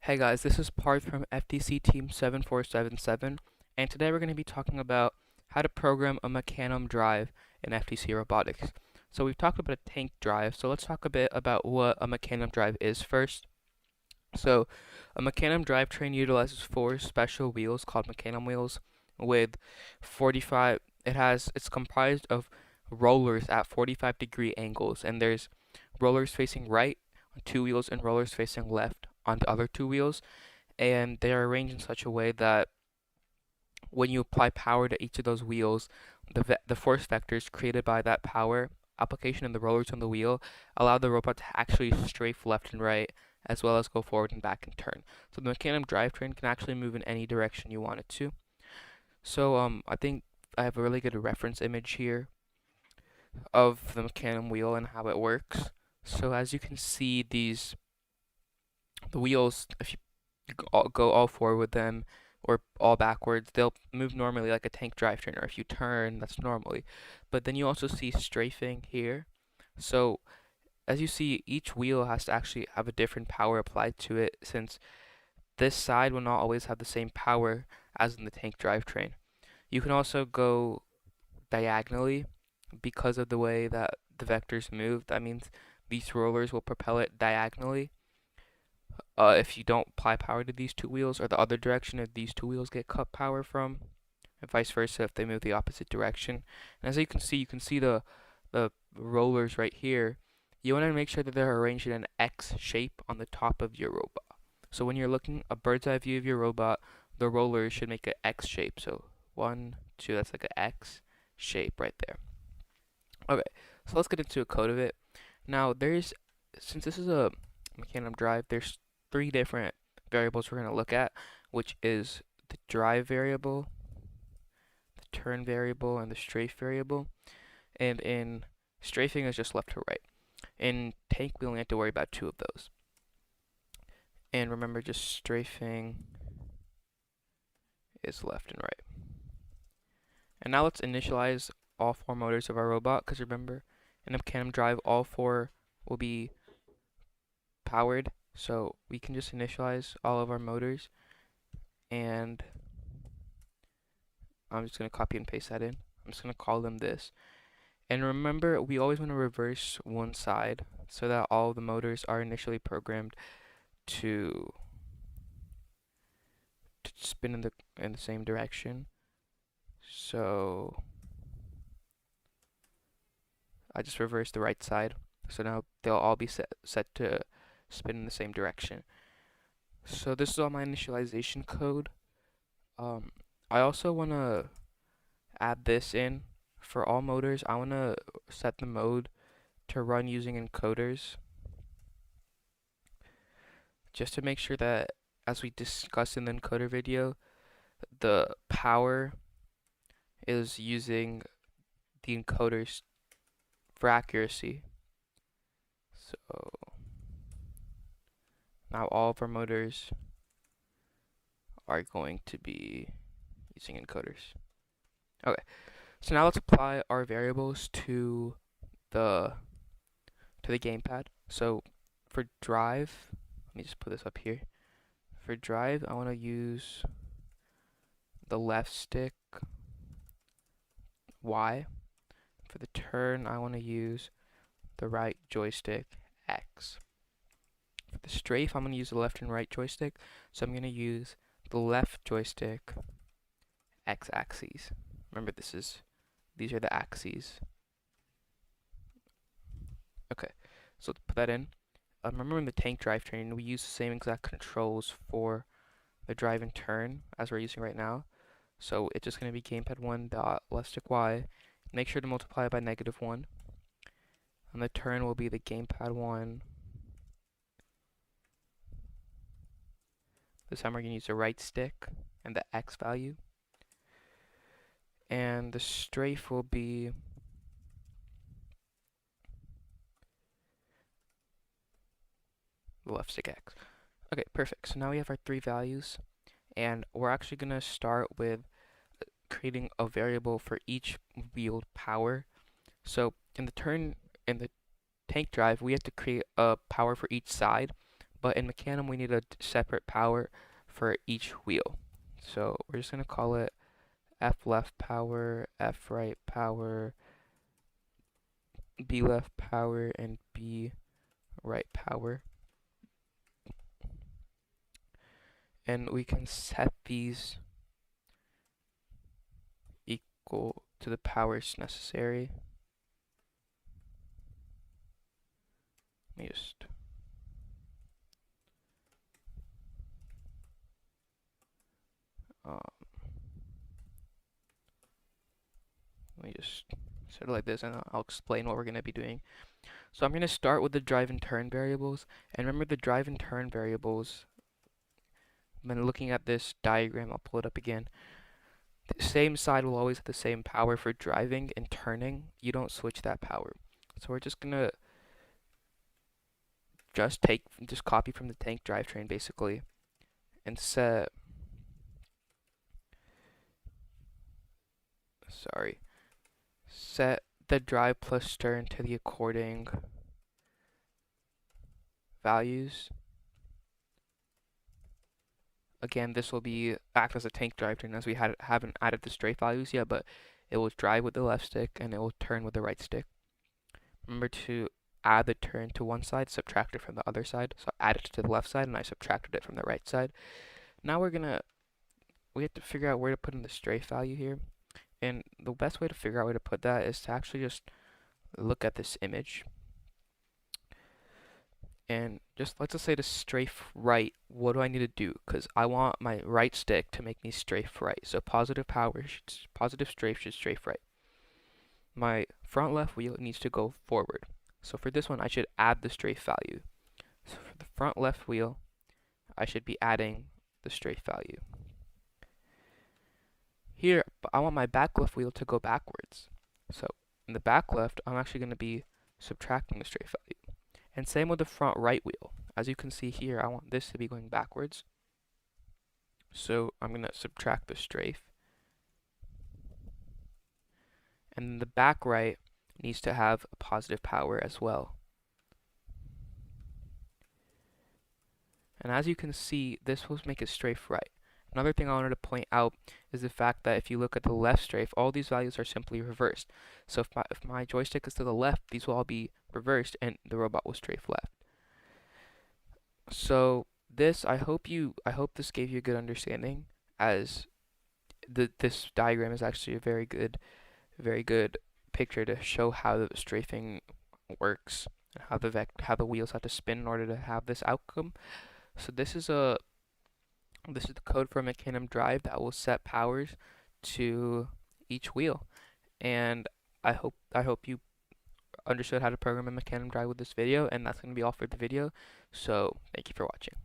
Hey guys, this is Parth from FTC Team 7477, and today we're going to be talking about how to program a Mecanum drive in FTC robotics. So we've talked about a tank drive, so let's talk a bit about what a Mecanum drive is first. So a Mecanum drivetrain utilizes four special wheels called Mecanum wheels with 45, it's comprised of rollers at 45-degree angles, and there's rollers facing right on two wheels and rollers facing left on the other two wheels, and they are arranged in such a way that when you apply power to each of those wheels, the force vectors created by that power application and the rollers on the wheel allow the robot to actually strafe left and right, as well as go forward and back and turn. So the Mecanum drivetrain can actually move in any direction you want it to. So I think I have a really good reference image here of the Mecanum wheel and how it works. So as you can see, the wheels, if you go all forward with them or all backwards, they'll move normally like a tank drivetrain, or if you turn, that's normally. But then you also see strafing here. So as you see, each wheel has to actually have a different power applied to it, since this side will not always have the same power as in the tank drivetrain. You can also go diagonally because of the way that the vectors move. That means these rollers will propel it diagonally if you don't apply power to these two wheels, or the other direction if these two wheels get cut power from, and vice versa if they move the opposite direction. And as you can see the rollers right here. You want to make sure that they're arranged in an X shape on the top of your robot. So when you're looking a bird's eye view of your robot, the rollers should make an X shape. So 1, 2, that's like an X shape right there. Okay, so let's get into a code of it. Now since this is a Mecanum drive, there's three different variables we're going to look at, which is the drive variable, the turn variable, and the strafe variable. And in strafing is just left to right. In tank, we only have to worry about two of those. And remember, just strafing is left and right. And now let's initialize all four motors of our robot, because remember, in a Mecanum drive, all four will be powered. So we can just initialize all of our motors, and I'm just going to copy and paste that in. I'm just going to call them this. And remember, we always want to reverse one side so that all the motors are initially programmed to spin in the same direction. So I just reversed the right side. So now they'll all be set to spin in the same direction. So this is all my initialization code. I also want to add this in for all motors. I want to set the mode to run using encoders, just to make sure that, as we discussed in the encoder video, the power is using the encoders for accuracy. So now all of our motors are going to be using encoders. Okay, so now let's apply our variables to the gamepad. So for drive, let me just put this up here. For drive, I want to use the left stick Y. For the turn, I want to use the right joystick X. For the strafe, I'm going to use the left and right joystick, so I'm going to use the left joystick X axes. Remember, these are the axes. Okay, so let's put that in. Remember, in the tank drivetrain, we use the same exact controls for the drive and turn as we're using right now. So it's just going to be gamepad 1 dot left stick Y. Make sure to multiply it by -1. And the turn will be the gamepad 1. This time we're going to use the right stick and the X value. And the strafe will be the left stick X. Okay, perfect. So now we have our three values, and we're actually going to start with creating a variable for each wheeled power. So in the tank drive, we have to create a power for each side, but in Mecanum we need a separate power for each wheel. So we're just going to call it F left power, F right power, B left power, and B right power. And we can set these equal to the powers necessary. Let me just set it like this, and I'll explain what we're going to be doing. So I'm going to start with the drive and turn variables, and remember the drive and turn variables, when looking at this diagram, I'll pull it up again. The same side will always have the same power for driving and turning. You don't switch that power. So we're just going to just copy from the tank drivetrain basically, and set the drive plus turn to the according values. Again, this will act as a tank drivetrain, as we haven't added the strafe values yet, but it will drive with the left stick and it will turn with the right stick. Remember to add the turn to one side, subtract it from the other side. So I added it to the left side and I subtracted it from the right side. Now we have to figure out where to put in the strafe value here. And the best way to figure out where to put that is to actually just look at this image. And let's just say to strafe right, what do I need to do? Because I want my right stick to make me strafe right. So positive strafe should strafe right. My front left wheel needs to go forward. So for this one, I should add the strafe value. So for the front left wheel, I should be adding the strafe value. Here, I want my back left wheel to go backwards. So in the back left, I'm actually going to be subtracting the strafe value. And same with the front right wheel. As you can see here, I want this to be going backwards. So I'm going to subtract the strafe. And the back right needs to have a positive power as well. And as you can see, this will make it strafe right. Another thing I wanted to point out is the fact that if you look at the left strafe, all these values are simply reversed. So if my joystick is to the left, these will all be reversed and the robot will strafe left. So I hope this gave you a good understanding, as this diagram is actually a very good picture to show how the strafing works and how the wheels have to spin in order to have this outcome. So this is the code for Mecanum drive that will set powers to each wheel. And I hope you understood how to program a Mecanum drive with this video, and that's going to be all for the video. So thank you for watching.